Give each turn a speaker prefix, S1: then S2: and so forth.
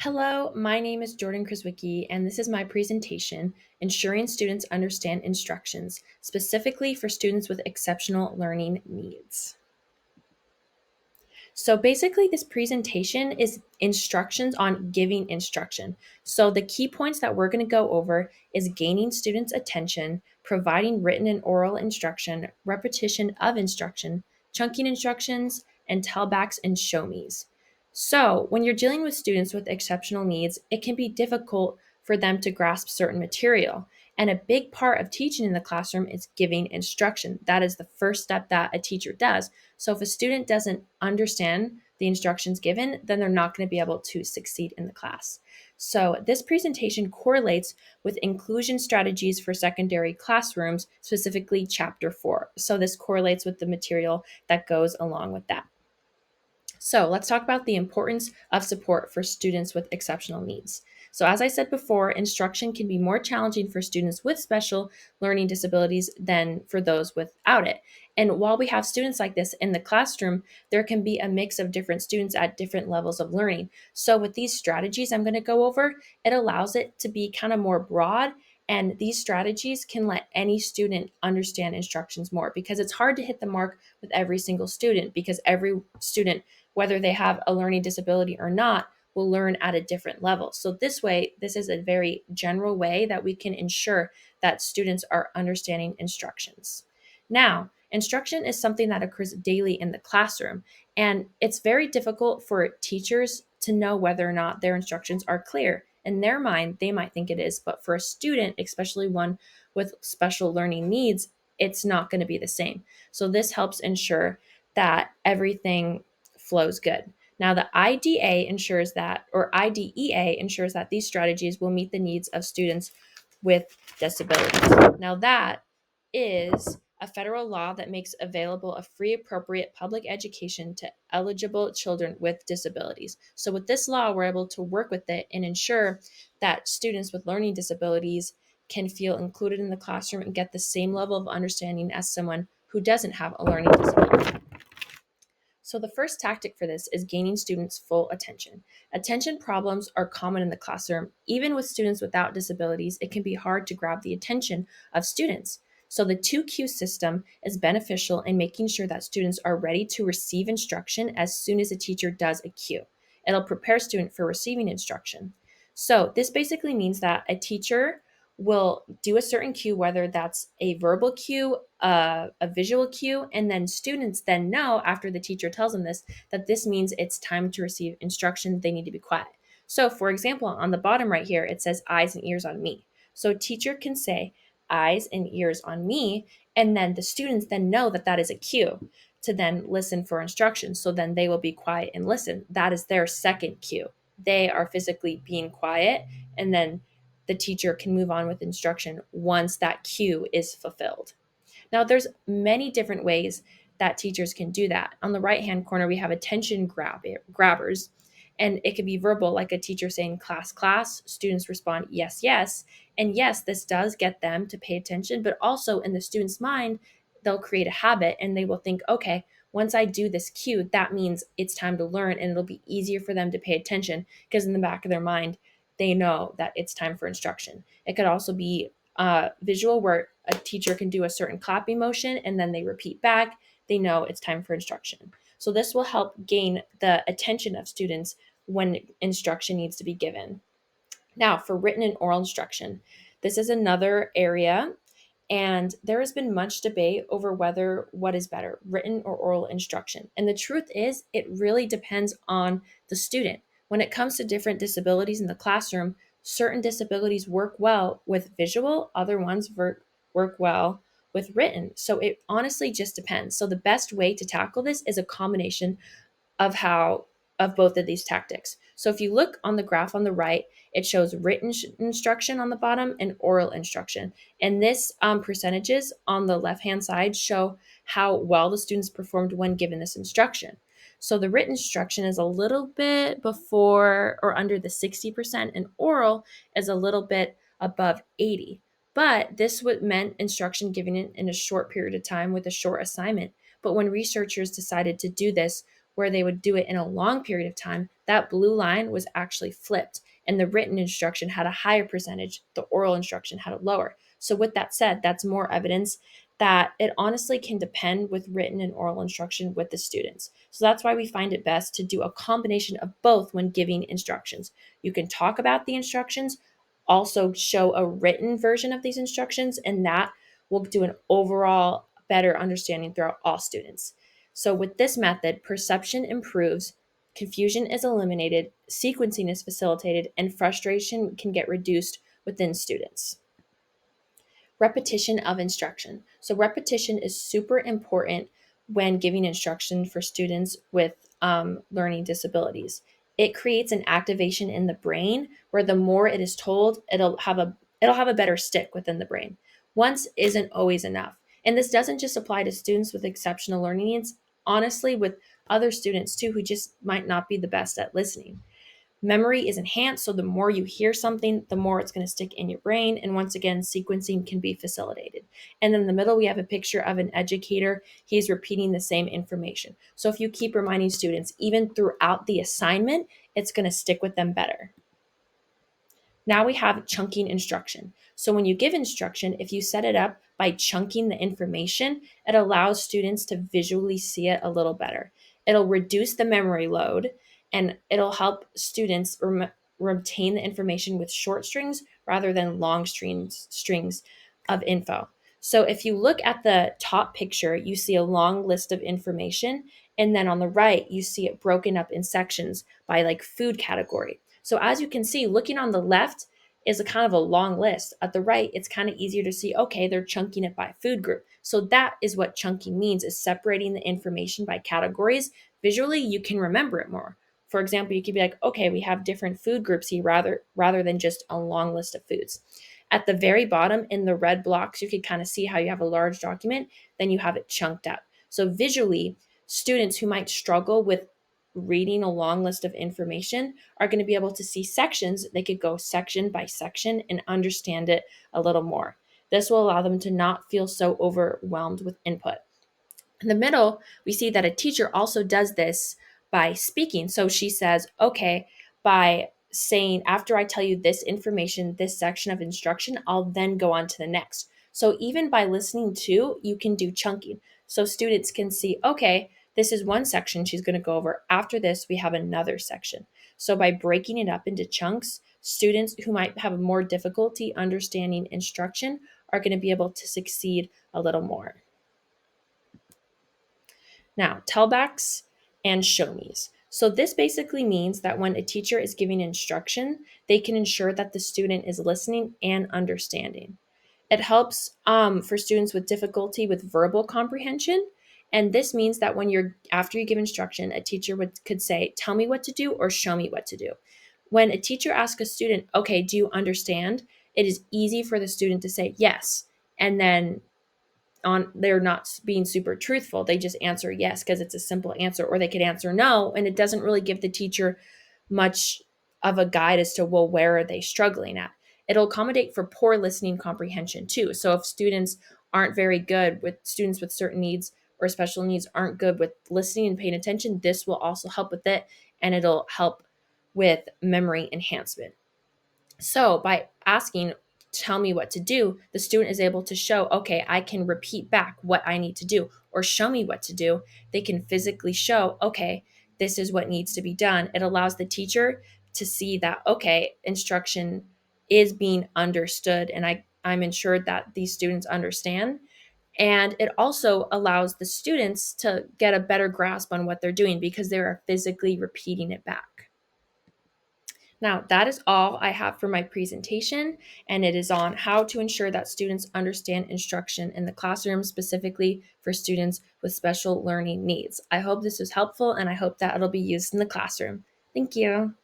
S1: Hello, my name is Jordan Kraswicki, and this is my presentation, Ensuring Students Understand Instructions, specifically for students with exceptional learning needs. So basically, this presentation is instructions on giving instruction. So the key points that we're going to go over is gaining students' attention, providing written and oral instruction, repetition of instruction, chunking instructions, and tellbacks and show me's. So when you're dealing with students with exceptional needs, it can be difficult for them to grasp certain material. And a big part of teaching in the classroom is giving instruction. That is the first step that a teacher does. So if a student doesn't understand the instructions given, then they're not going to be able to succeed in the class. So this presentation correlates with inclusion strategies for secondary classrooms, specifically chapter 4. So this correlates with the material that goes along with that. So let's talk about the importance of support for students with exceptional needs. So as I said before, instruction can be more challenging for students with special learning disabilities than for those without it. And while we have students like this in the classroom, there can be a mix of different students at different levels of learning. So with these strategies I'm going to go over, it allows it to be kind of more broad, and these strategies can let any student understand instructions more because it's hard to hit the mark with every single student because every student, whether they have a learning disability or not, will learn at a different level. So this way, this is a very general way that we can ensure that students are understanding instructions. Now, instruction is something that occurs daily in the classroom, and it's very difficult for teachers to know whether or not their instructions are clear. In their mind, they might think it is, but for a student, especially one with special learning needs, it's not going to be the same. So this helps ensure that everything flows good. Now, the IDEA ensures that these strategies will meet the needs of students with disabilities. Now, that is a federal law that makes available a free, appropriate public education to eligible children with disabilities. So, with this law, we're able to work with it and ensure that students with learning disabilities can feel included in the classroom and get the same level of understanding as someone who doesn't have a learning disability. So the first tactic for this is gaining students' full attention. Attention problems are common in the classroom. Even with students without disabilities, it can be hard to grab the attention of students. So the 2Q system is beneficial in making sure that students are ready to receive instruction as soon as a teacher does a cue. It'll prepare student for receiving instruction. So this basically means that a teacher will do a certain cue, whether that's a verbal cue, a visual cue, and then students then know after the teacher tells them this, that this means it's time to receive instruction. They need to be quiet. So for example, on the bottom right here, it says eyes and ears on me. So teacher can say eyes and ears on me, and then the students then know that that is a cue to then listen for instructions. So then they will be quiet and listen. That is their second cue. They are physically being quiet, and then the teacher can move on with instruction once that cue is fulfilled. Now, there's many different ways that teachers can do that. On the right-hand corner, we have attention grabbers, and it could be verbal, like a teacher saying class, class, students respond yes, yes. And yes, this does get them to pay attention, but also in the student's mind, they'll create a habit and they will think, okay, once I do this cue, that means it's time to learn, and it'll be easier for them to pay attention because in the back of their mind, they know that it's time for instruction. It could also be visual, where a teacher can do a certain clapping motion and then they repeat back. They know it's time for instruction. So this will help gain the attention of students when instruction needs to be given. Now, for written and oral instruction, this is another area, and there has been much debate over whether what is better, written or oral instruction. And the truth is, it really depends on the student. When it comes to different disabilities in the classroom, certain disabilities work well with visual, other ones work well with written. So it honestly just depends. So the best way to tackle this is a combination of both of these tactics. So if you look on the graph on the right, it shows written instruction on the bottom and oral instruction. And this percentages on the left-hand side show how well the students performed when given this instruction. So the written instruction is a little bit before or under the 60%, and oral is a little bit above 80. But this would meant instruction given in a short period of time with a short assignment. But when researchers decided to do this where they would do it in a long period of time, that blue line was actually flipped. And the written instruction had a higher percentage, the oral instruction had a lower. So, with that said, that's more evidence that it honestly can depend with written and oral instruction with the students. So, that's why we find it best to do a combination of both when giving instructions. You can talk about the instructions, also show a written version of these instructions, and that will do an overall better understanding throughout all students. So, with this method, perception improves, confusion is eliminated, sequencing is facilitated, and frustration can get reduced within students. Repetition of instruction. So, repetition is super important when giving instruction for students with learning disabilities. It creates an activation in the brain where the more it is told, it'll have a better stick within the brain. Once isn't always enough. And this doesn't just apply to students with exceptional learning needs, honestly, with other students too who just might not be the best at listening. Memory is enhanced, so the more you hear something, the more it's going to stick in your brain. And once again, sequencing can be facilitated. And in the middle, we have a picture of an educator. He's repeating the same information. So if you keep reminding students, even throughout the assignment, it's going to stick with them better. Now we have chunking instruction. So when you give instruction, if you set it up by chunking the information, it allows students to visually see it a little better. It'll reduce the memory load and it'll help students retain the information with short strings rather than long strings of info. So if you look at the top picture, you see a long list of information. And then on the right, you see it broken up in sections by like food category. So as you can see, looking on the left is a kind of a long list. At the right, it's kind of easier to see, okay, they're chunking it by food group. So that is what chunking means, is separating the information by categories. Visually, you can remember it more. For example, you could be like, okay, we have different food groups here rather than just a long list of foods. At the very bottom in the red blocks, you can kind of see how you have a large document, then you have it chunked up. So visually, students who might struggle with reading a long list of information are going to be able to see sections. They could go section by section and understand it a little more. This will allow them to not feel so overwhelmed with input. In the middle, we see that a teacher also does this by speaking. So she says, okay, by saying, after I tell you this information, this section of instruction, I'll then go on to the next. So even by listening to, you can do chunking. So students can see, okay, this is one section she's going to go over. After this, we have another section. So by breaking it up into chunks, students who might have more difficulty understanding instruction are going to be able to succeed a little more. Now, tellbacks and show me's. So this basically means that when a teacher is giving instruction, they can ensure that the student is listening and understanding. It helps for students with difficulty with verbal comprehension. And this means that after you give instruction, a teacher could say, tell me what to do or show me what to do. When a teacher asks a student, okay, do you understand? It is easy for the student to say yes. And then they're not being super truthful. They just answer yes because it's a simple answer, or they could answer no, and it doesn't really give the teacher much of a guide as to, well, where are they struggling at. It'll accommodate for poor listening comprehension too. So if students with certain needs or special needs aren't good with listening and paying attention, this will also help with it, and it'll help with memory enhancement. So by asking, tell me what to do, the student is able to show, okay, I can repeat back what I need to do, or show me what to do. They can physically show, okay, this is what needs to be done. It allows the teacher to see that, okay, instruction is being understood, and I'm ensured that these students understand. And it also allows the students to get a better grasp on what they're doing because they are physically repeating it back. Now, that is all I have for my presentation, and it is on how to ensure that students understand instruction in the classroom, specifically for students with special learning needs. I hope this was helpful, and I hope that it'll be used in the classroom. Thank you.